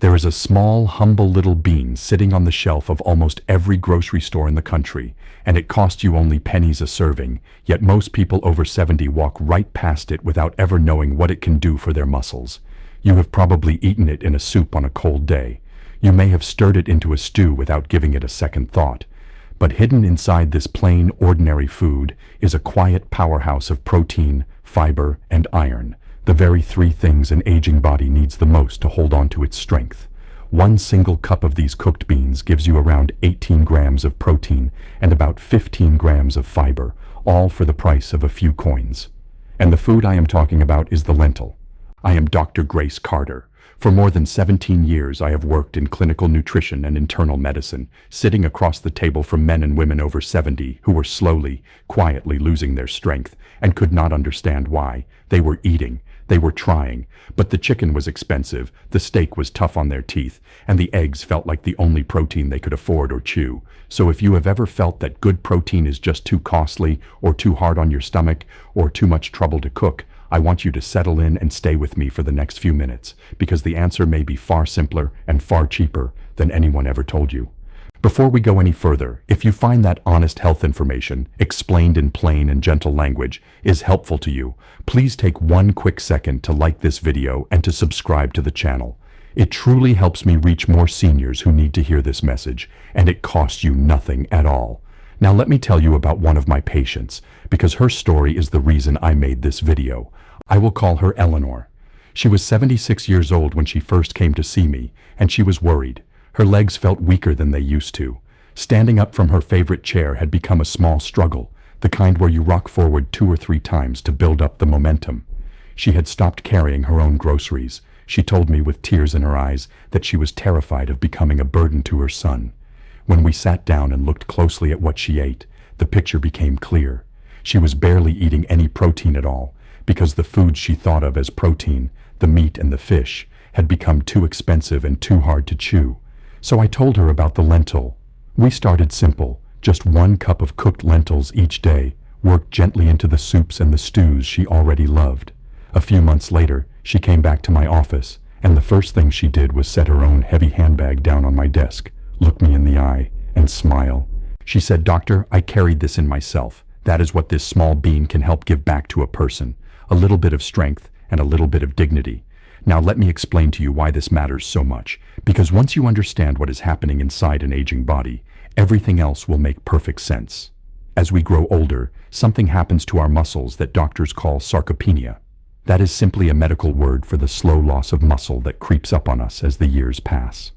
There is a small, humble little bean sitting on the shelf of almost every grocery store in the country, and it costs you only pennies a serving, yet most people over 70 walk right past it without ever knowing what it can do for their muscles. You have probably eaten it in a soup on a cold day. You may have stirred it into a stew without giving it a second thought. But hidden inside this plain, ordinary food is a quiet powerhouse of protein, fiber, and iron, the very three things an aging body needs the most to hold on to its strength. One single cup of these cooked beans gives you around 18 grams of protein and about 15 grams of fiber, all for the price of a few coins. And the food I am talking about is the lentil. I am Dr. Grace Carter. For more than 17 years, I have worked in clinical nutrition and internal medicine, sitting across the table from men and women over 70 who were slowly, quietly losing their strength and could not understand why. They were eating, they were trying, but the chicken was expensive, the steak was tough on their teeth, and the eggs felt like the only protein they could afford or chew. So if you have ever felt that good protein is just too costly, or too hard on your stomach, or too much trouble to cook, I want you to settle in and stay with me for the next few minutes, because the answer may be far simpler and far cheaper than anyone ever told you. Before we go any further, if you find that honest health information, explained in plain and gentle language, is helpful to you, please take one quick second to like this video and to subscribe to the channel. It truly helps me reach more seniors who need to hear this message, and it costs you nothing at all. Now let me tell you about one of my patients, because her story is the reason I made this video. I will call her Eleanor. She was 76 years old when she first came to see me, and she was worried. Her legs felt weaker than they used to. Standing up from her favorite chair had become a small struggle, the kind where you rock forward 2 or 3 times to build up the momentum. She had stopped carrying her own groceries. She told me with tears in her eyes that she was terrified of becoming a burden to her son. When we sat down and looked closely at what she ate, the picture became clear. She was barely eating any protein at all, because the foods she thought of as protein, the meat and the fish, had become too expensive and too hard to chew. So I told her about the lentil. We started simple, just 1 cup of cooked lentils each day, worked gently into the soups and the stews she already loved. A few months later, she came back to my office, and the first thing she did was set her own heavy handbag down on my desk, look me in the eye, and smile. She said, "Doctor, I carried this in myself. That is what this small bean can help give back to a person. A little bit of strength and a little bit of dignity." Now let me explain to you why this matters so much, because once you understand what is happening inside an aging body, everything else will make perfect sense. As we grow older, something happens to our muscles that doctors call sarcopenia. That is simply a medical word for the slow loss of muscle that creeps up on us as the years pass.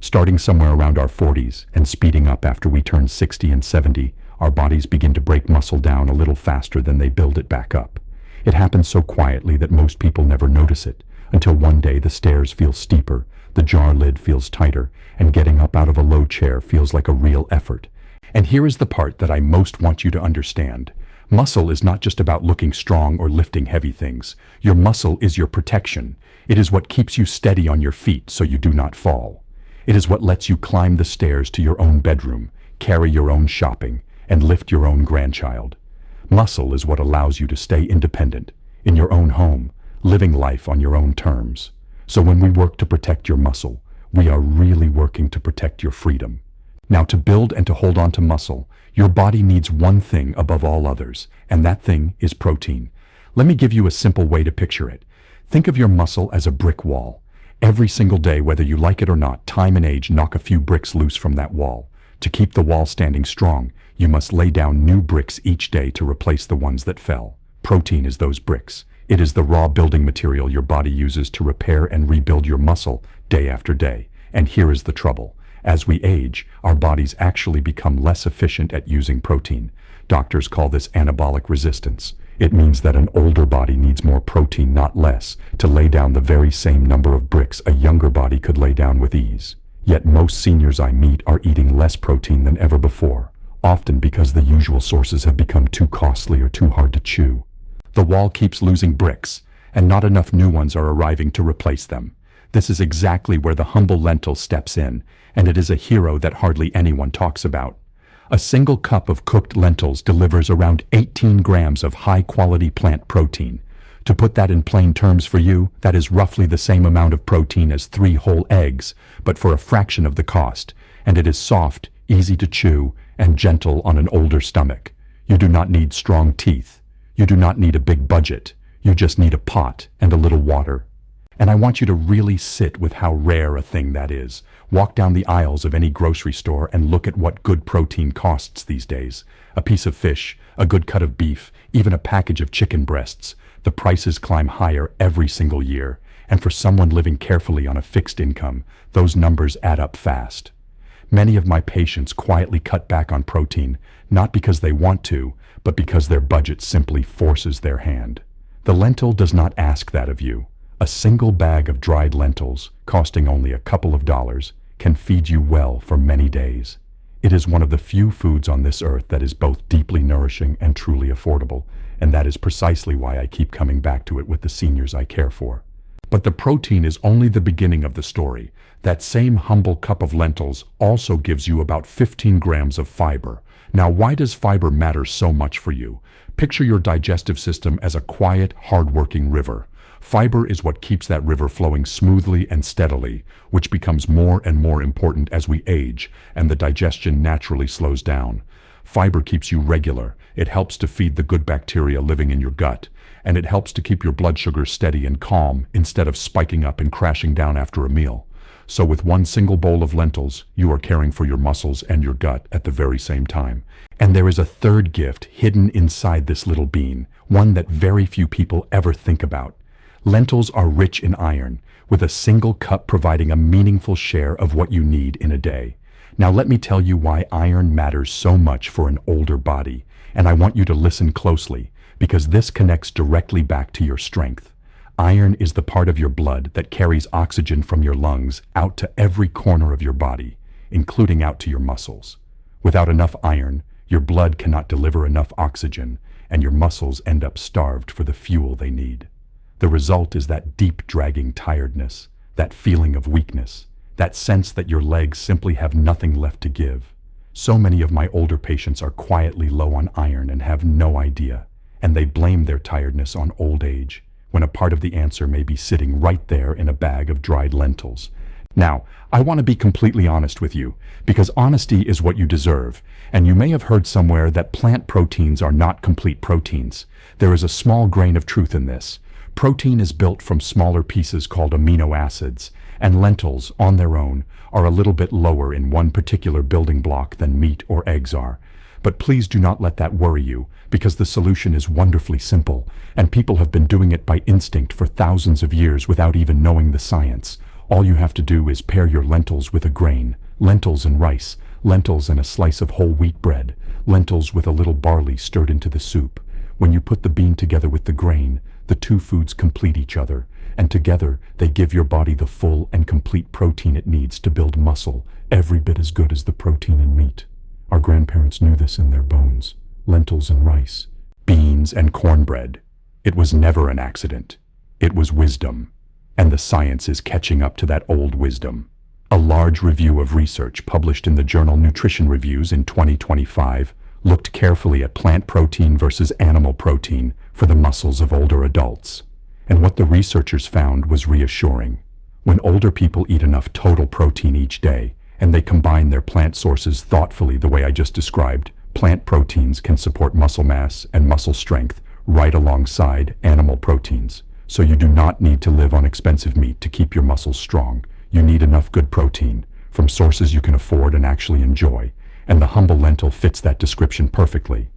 Starting somewhere around our 40s and speeding up after we turn 60 and 70, our bodies begin to break muscle down a little faster than they build it back up. It happens so quietly that most people never notice it, until one day the stairs feel steeper, the jar lid feels tighter, and getting up out of a low chair feels like a real effort. And here is the part that I most want you to understand. Muscle is not just about looking strong or lifting heavy things. Your muscle is your protection. It is what keeps you steady on your feet so you do not fall. It is what lets you climb the stairs to your own bedroom, carry your own shopping, and lift your own grandchild. Muscle is what allows you to stay independent, in your own home, living life on your own terms. So when we work to protect your muscle, we are really working to protect your freedom. Now, to build and to hold on to muscle, your body needs one thing above all others, and that thing is protein. Let me give you a simple way to picture it. Think of your muscle as a brick wall. Every single day, whether you like it or not, time and age knock a few bricks loose from that wall. To keep the wall standing strong, you must lay down new bricks each day to replace the ones that fell. Protein is those bricks. It is the raw building material your body uses to repair and rebuild your muscle day after day. And here is the trouble. As we age, our bodies actually become less efficient at using protein. Doctors call this anabolic resistance. It means that an older body needs more protein, not less, to lay down the very same number of bricks a younger body could lay down with ease. Yet most seniors I meet are eating less protein than ever before, often because the usual sources have become too costly or too hard to chew. The wall keeps losing bricks, and not enough new ones are arriving to replace them. This is exactly where the humble lentil steps in, and it is a hero that hardly anyone talks about. A single cup of cooked lentils delivers around 18 grams of high-quality plant protein. To put that in plain terms for you, that is roughly the same amount of protein as 3 whole eggs, but for a fraction of the cost, and it is soft, easy to chew, and gentle on an older stomach. You do not need strong teeth. You do not need a big budget. You just need a pot and a little water. And I want you to really sit with how rare a thing that is. Walk down the aisles of any grocery store and look at what good protein costs these days. A piece of fish, a good cut of beef, even a package of chicken breasts. The prices climb higher every single year, and for someone living carefully on a fixed income, those numbers add up fast. Many of my patients quietly cut back on protein, not because they want to, but because their budget simply forces their hand. The lentil does not ask that of you. A single bag of dried lentils, costing only a couple of dollars, can feed you well for many days. It is one of the few foods on this earth that is both deeply nourishing and truly affordable, and that is precisely why I keep coming back to it with the seniors I care for. But the protein is only the beginning of the story. That same humble cup of lentils also gives you about 15 grams of fiber. Now, why does fiber matter so much for you? Picture your digestive system as a quiet, hard-working river. Fiber is what keeps that river flowing smoothly and steadily, which becomes more and more important as we age, and the digestion naturally slows down. Fiber keeps you regular. It helps to feed the good bacteria living in your gut, and it helps to keep your blood sugar steady and calm instead of spiking up and crashing down after a meal. So with one single bowl of lentils, you are caring for your muscles and your gut at the very same time. And there is a third gift hidden inside this little bean, one that very few people ever think about. Lentils are rich in iron, with a single cup providing a meaningful share of what you need in a day. Now let me tell you why iron matters so much for an older body, and I want you to listen closely, because this connects directly back to your strength. Iron is the part of your blood that carries oxygen from your lungs out to every corner of your body, including out to your muscles. Without enough iron, your blood cannot deliver enough oxygen, and your muscles end up starved for the fuel they need. The result is that deep, dragging tiredness, that feeling of weakness, that sense that your legs simply have nothing left to give. So many of my older patients are quietly low on iron and have no idea, and they blame their tiredness on old age, when a part of the answer may be sitting right there in a bag of dried lentils. Now, I want to be completely honest with you, because honesty is what you deserve, and you may have heard somewhere that plant proteins are not complete proteins. There is a small grain of truth in this. Protein is built from smaller pieces called amino acids, and lentils, on their own, are a little bit lower in one particular building block than meat or eggs are. But please do not let that worry you, because the solution is wonderfully simple, and people have been doing it by instinct for thousands of years without even knowing the science. All you have to do is pair your lentils with a grain, lentils and rice, lentils and a slice of whole wheat bread, lentils with a little barley stirred into the soup. When you put the bean together with the grain, the two foods complete each other, and together they give your body the full and complete protein it needs to build muscle, every bit as good as the protein in meat. Our grandparents knew this in their bones. Lentils and rice, beans and cornbread. It was never an accident. It was wisdom. And the science is catching up to that old wisdom. A large review of research published in the journal Nutrition Reviews in 2025 looked carefully at plant protein versus animal protein for the muscles of older adults. And what the researchers found was reassuring. When older people eat enough total protein each day, and they combine their plant sources thoughtfully the way I just described, plant proteins can support muscle mass and muscle strength right alongside animal proteins. So you do not need to live on expensive meat to keep your muscles strong. You need enough good protein from sources you can afford and actually enjoy, and the humble lentil fits that description perfectly.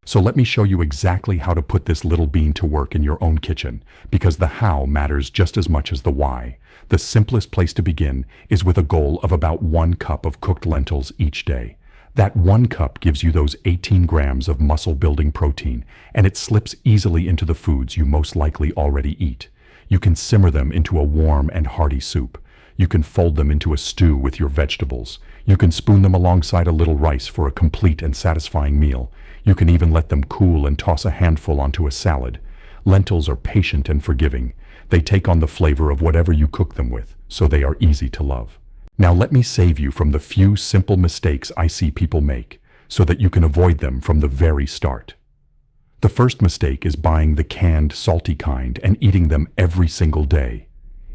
So let me show you exactly how to put this little bean to work in your own kitchen, because the how matters just as much as the why. The simplest place to begin is with a goal of about 1 cup of cooked lentils each day. That 1 cup gives you those 18 grams of muscle-building protein, and it slips easily into the foods you most likely already eat. You can simmer them into a warm and hearty soup. You can fold them into a stew with your vegetables. You can spoon them alongside a little rice for a complete and satisfying meal. You can even let them cool and toss a handful onto a salad. Lentils are patient and forgiving. They take on the flavor of whatever you cook them with, so they are easy to love. Now let me save you from the few simple mistakes I see people make, so that you can avoid them from the very start. The first mistake is buying the canned, salty kind and eating them every single day.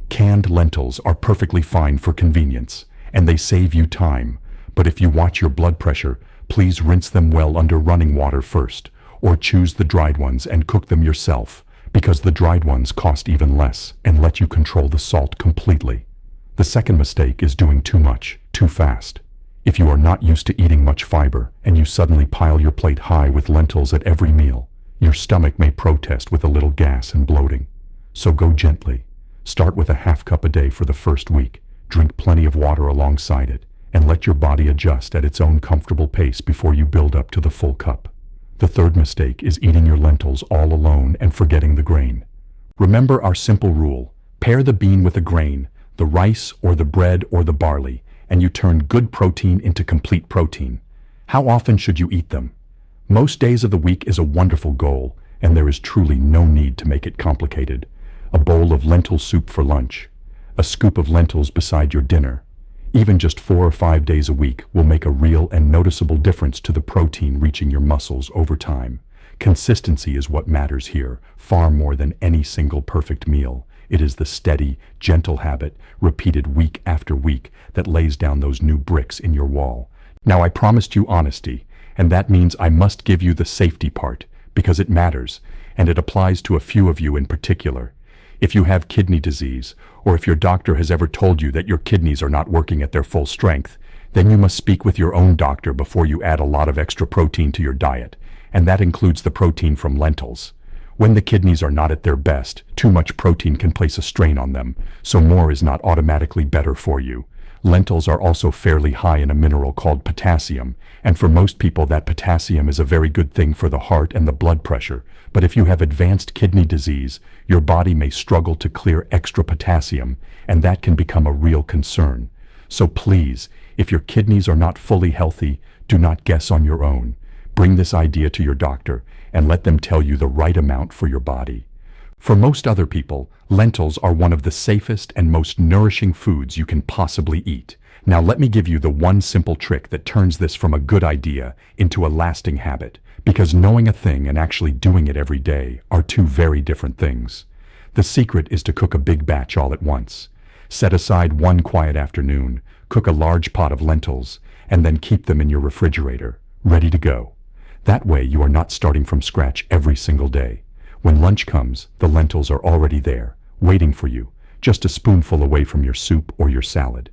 Canned lentils are perfectly fine for convenience, and they save you time, but if you watch your blood pressure, please rinse them well under running water first, or choose the dried ones and cook them yourself, because the dried ones cost even less and let you control the salt completely. The second mistake is doing too much, too fast. If you are not used to eating much fiber and you suddenly pile your plate high with lentils at every meal, your stomach may protest with a little gas and bloating. So go gently. Start with a half cup a day for the first week. Drink plenty of water alongside it, and let your body adjust at its own comfortable pace before you build up to the full cup. The third mistake is eating your lentils all alone and forgetting the grain. Remember our simple rule: pair the bean with a grain, the rice or the bread or the barley, and you turn good protein into complete protein. How often should you eat them? Most days of the week is a wonderful goal, and there is truly no need to make it complicated. A bowl of lentil soup for lunch, a scoop of lentils beside your dinner. Even just 4 or 5 days a week will make a real and noticeable difference to the protein reaching your muscles over time. Consistency is what matters here, far more than any single perfect meal. It is the steady, gentle habit, repeated week after week, that lays down those new bricks in your wall. Now, I promised you honesty, and that means I must give you the safety part, because it matters, and it applies to a few of you in particular. If you have kidney disease, or if your doctor has ever told you that your kidneys are not working at their full strength, then you must speak with your own doctor before you add a lot of extra protein to your diet, and that includes the protein from lentils. When the kidneys are not at their best, too much protein can place a strain on them, so more is not automatically better for you. Lentils are also fairly high in a mineral called potassium, and for most people that potassium is a very good thing for the heart and the blood pressure. But if you have advanced kidney disease, your body may struggle to clear extra potassium, and that can become a real concern. So please, if your kidneys are not fully healthy, do not guess on your own. Bring this idea to your doctor and let them tell you the right amount for your body. For most other people, lentils are one of the safest and most nourishing foods you can possibly eat. Now let me give you the one simple trick that turns this from a good idea into a lasting habit, because knowing a thing and actually doing it every day are two very different things. The secret is to cook a big batch all at once. Set aside one quiet afternoon, cook a large pot of lentils, and then keep them in your refrigerator, ready to go. That way you are not starting from scratch every single day. When lunch comes, the lentils are already there, waiting for you, just a spoonful away from your soup or your salad.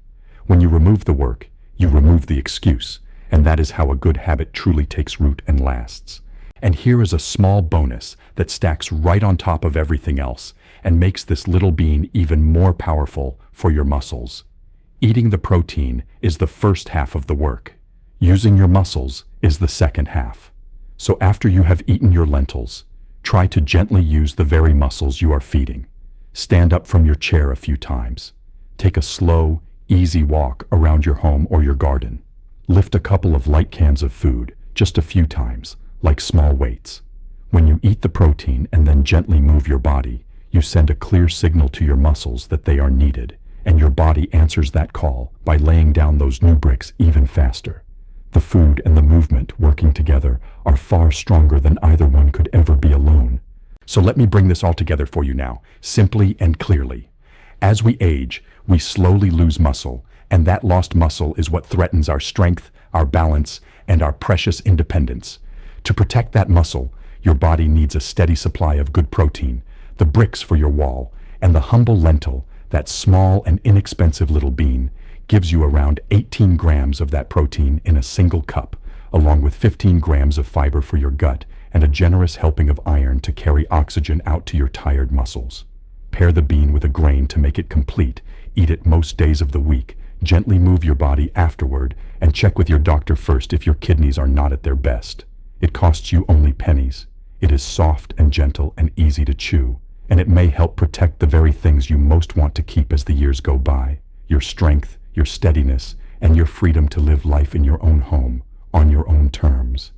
When you remove the work, you remove the excuse, and that is how a good habit truly takes root and lasts. And here is a small bonus that stacks right on top of everything else and makes this little bean even more powerful for your muscles. Eating the protein is the first half of the work. Using your muscles is the second half. So after you have eaten your lentils, try to gently use the very muscles you are feeding. Stand up from your chair a few times. Take a slow, easy walk around your home or your garden. Lift a couple of light cans of food, just a few times, like small weights. When you eat the protein and then gently move your body, you send a clear signal to your muscles that they are needed, and your body answers that call by laying down those new bricks even faster. The food and the movement working together are far stronger than either one could ever be alone. So let me bring this all together for you now, simply and clearly. As we age, we slowly lose muscle, and that lost muscle is what threatens our strength, our balance, and our precious independence. To protect that muscle, your body needs a steady supply of good protein, the bricks for your wall, and the humble lentil, that small and inexpensive little bean, gives you around 18 grams of that protein in a single cup, along with 15 grams of fiber for your gut and a generous helping of iron to carry oxygen out to your tired muscles. Pair the bean with a grain to make it complete. Eat it most days of the week. Gently move your body afterward, and check with your doctor first if your kidneys are not at their best. It costs you only pennies. It is soft and gentle and easy to chew, and it may help protect the very things you most want to keep as the years go by: your strength, your steadiness, and your freedom to live life in your own home, on your own terms.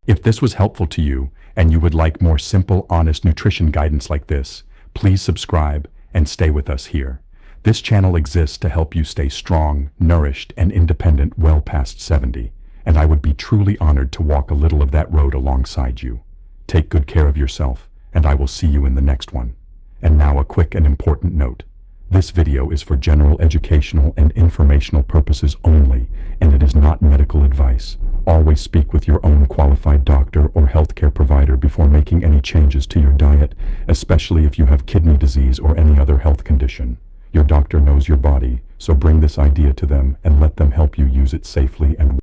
If this was helpful to you, and you would like more simple, honest nutrition guidance like this, please subscribe and stay with us here. This channel exists to help you stay strong, nourished, and independent well past 70, and I would be truly honored to walk a little of that road alongside you. Take good care of yourself, and I will see you in the next one. And now a quick and important note. This video is for general educational and informational purposes only, and it is not medical advice. Always speak with your own qualified doctor or healthcare provider before making any changes to your diet, especially if you have kidney disease or any other health condition. Your doctor knows your body, so bring this idea to them and let them help you use it safely and